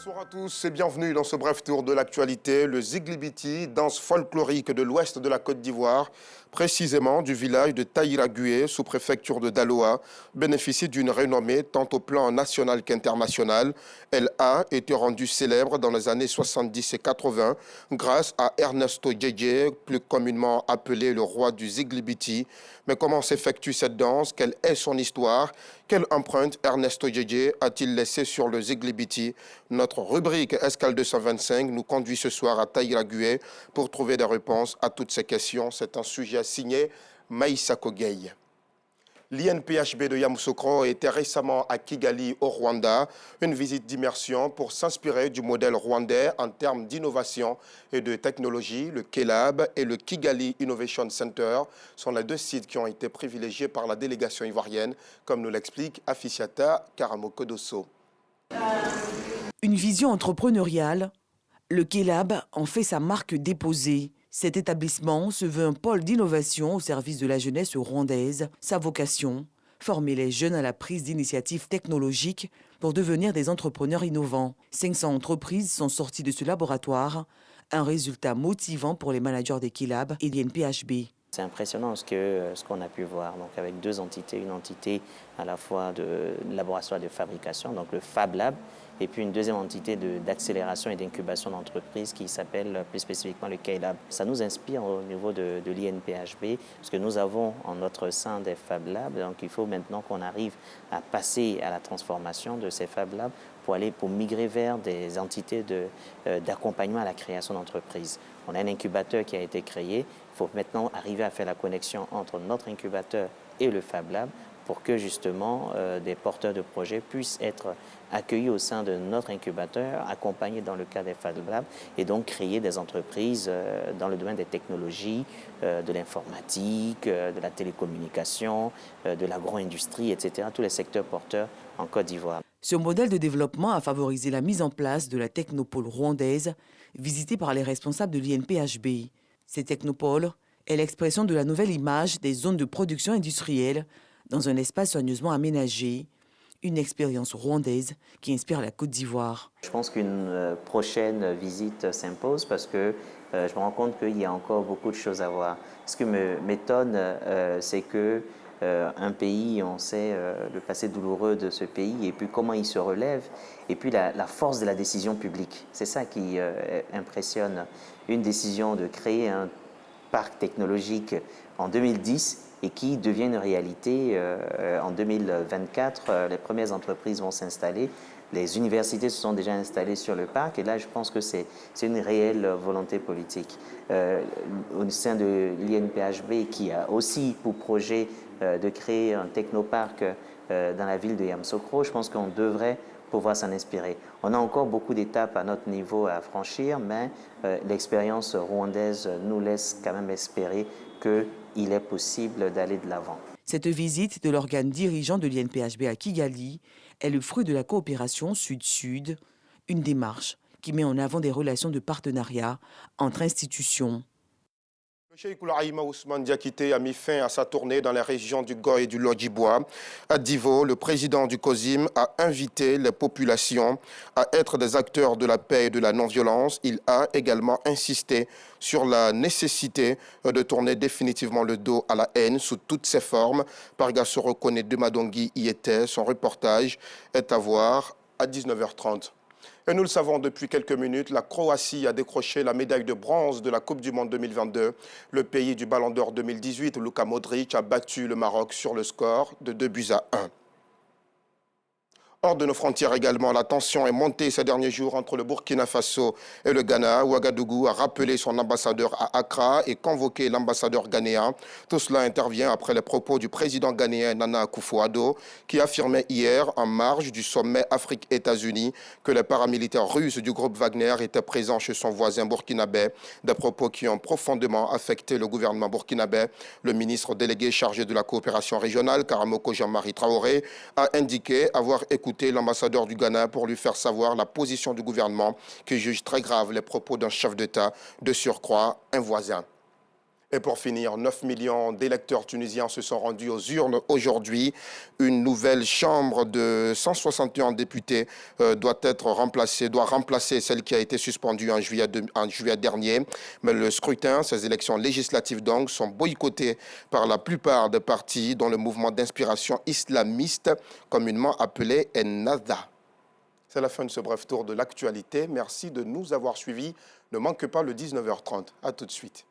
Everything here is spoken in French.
Bonsoir à tous et bienvenue dans ce bref tour de l'actualité. Le Ziglibiti, danse folklorique de l'ouest de la Côte d'Ivoire, précisément du village de Taïragué, sous-préfecture de Daloa, bénéficie d'une renommée tant au plan national qu'international. Elle a été rendue célèbre dans les années 70 et 80 grâce à Ernesto Djedje, plus communément appelé le roi du Ziglibiti. Mais comment s'effectue cette danse? Quelle est son histoire? Quelle empreinte Ernesto Djedje a-t-il laissé sur le Ziglibiti? Notre rubrique Escale 225 nous conduit ce soir à Taïragué pour trouver des réponses à toutes ces questions. C'est un sujet signé Maïssa Kogei. L'INPHB de Yamoussoukro était récemment à Kigali, au Rwanda, une visite d'immersion pour s'inspirer du modèle rwandais en termes d'innovation et de technologie. Le KELAB et le Kigali Innovation Center sont les deux sites qui ont été privilégiés par la délégation ivoirienne, comme nous l'explique Afficiata Karamokodosso. Une vision entrepreneuriale, le KELAB en fait sa marque déposée. Cet établissement se veut un pôle d'innovation au service de la jeunesse rwandaise. Sa vocation, former les jeunes à la prise d'initiatives technologiques pour devenir des entrepreneurs innovants. 500 entreprises sont sorties de ce laboratoire, un résultat motivant pour les managers des KELAB et l'INPHB. C'est impressionnant ce qu'on a pu voir, donc avec deux entités, une entité à la fois de laboratoire de fabrication, donc le Fab Lab, et puis une deuxième entité d'accélération et d'incubation d'entreprises qui s'appelle plus spécifiquement le KELAB. Ça nous inspire au niveau de l'INPHB, parce que nous avons en notre sein des Fab Labs, donc il faut maintenant qu'on arrive à passer à la transformation de ces Fab Labs pour migrer vers des entités d'accompagnement à la création d'entreprises. On a un incubateur qui a été créé. Il faut maintenant arriver à faire la connexion entre notre incubateur et le Fab Lab pour que justement des porteurs de projets puissent être accueillis au sein de notre incubateur, accompagnés dans le cadre des Fab Labs et donc créer des entreprises dans le domaine des technologies, de l'informatique, de la télécommunication, de l'agro-industrie, etc., tous les secteurs porteurs en Côte d'Ivoire. Ce modèle de développement a favorisé la mise en place de la technopole rwandaise, visitée par les responsables de l'INPHB. Ces technopoles est l'expression de la nouvelle image des zones de production industrielle dans un espace soigneusement aménagé, une expérience rwandaise qui inspire la Côte d'Ivoire. Je pense qu'une prochaine visite s'impose parce que je me rends compte qu'il y a encore beaucoup de choses à voir. Ce qui m'étonne, c'est que un pays, on sait le passé douloureux de ce pays et puis comment il se relève et puis la force de la décision publique. C'est ça qui impressionne. Une décision de créer un parc technologique en 2010 et qui devient une réalité en 2024. Les premières entreprises vont s'installer. Les universités se sont déjà installées sur le parc et là, je pense que c'est une réelle volonté politique. Au sein de l'INPHB, qui a aussi pour projet de créer un technoparc dans la ville de Yamoussoukro, je pense qu'on devrait pouvoir s'en inspirer. On a encore beaucoup d'étapes à notre niveau à franchir, mais l'expérience rwandaise nous laisse quand même espérer qu'il est possible d'aller de l'avant. Cette visite de l'organe dirigeant de l'INPHB à Kigali est le fruit de la coopération Sud-Sud, une démarche qui met en avant des relations de partenariat entre institutions. Le cheikh Oulaïma Ousmane Diakité a mis fin à sa tournée dans les régions du Goy et du Lodjibois. À Divo, le président du COSIM a invité les populations à être des acteurs de la paix et de la non-violence. Il a également insisté sur la nécessité de tourner définitivement le dos à la haine sous toutes ses formes. Pargassoro Kone Demadongui y était. Son reportage est à voir à 19h30. Et nous le savons depuis quelques minutes, la Croatie a décroché la médaille de bronze de la Coupe du Monde 2022. Le pays du Ballon d'Or 2018, Luka Modric, a battu le Maroc sur le score de 2-1. Hors de nos frontières également, la tension est montée ces derniers jours entre le Burkina Faso et le Ghana. Ouagadougou a rappelé son ambassadeur à Accra et convoqué l'ambassadeur ghanéen. Tout cela intervient après les propos du président ghanéen Nana Akufo-Addo qui affirmait hier en marge du sommet Afrique-États-Unis que les paramilitaires russes du groupe Wagner étaient présents chez son voisin burkinabé. Des propos qui ont profondément affecté le gouvernement burkinabé. Le ministre délégué chargé de la coopération régionale, Karamoko Jean-Marie Traoré, a indiqué avoir écouté l'ambassadeur du Ghana pour lui faire savoir la position du gouvernement qui juge très grave les propos d'un chef d'État, de surcroît un voisin. Et pour finir, 9 millions d'électeurs tunisiens se sont rendus aux urnes aujourd'hui. Une nouvelle chambre de 161 députés doit remplacer celle qui a été suspendue en juillet dernier. Mais le scrutin, ces élections législatives donc, sont boycottées par la plupart des partis dont le mouvement d'inspiration islamiste, communément appelé Ennahda. C'est la fin de ce bref tour de l'actualité. Merci de nous avoir suivis. Ne manquez pas le 19h30. À tout de suite.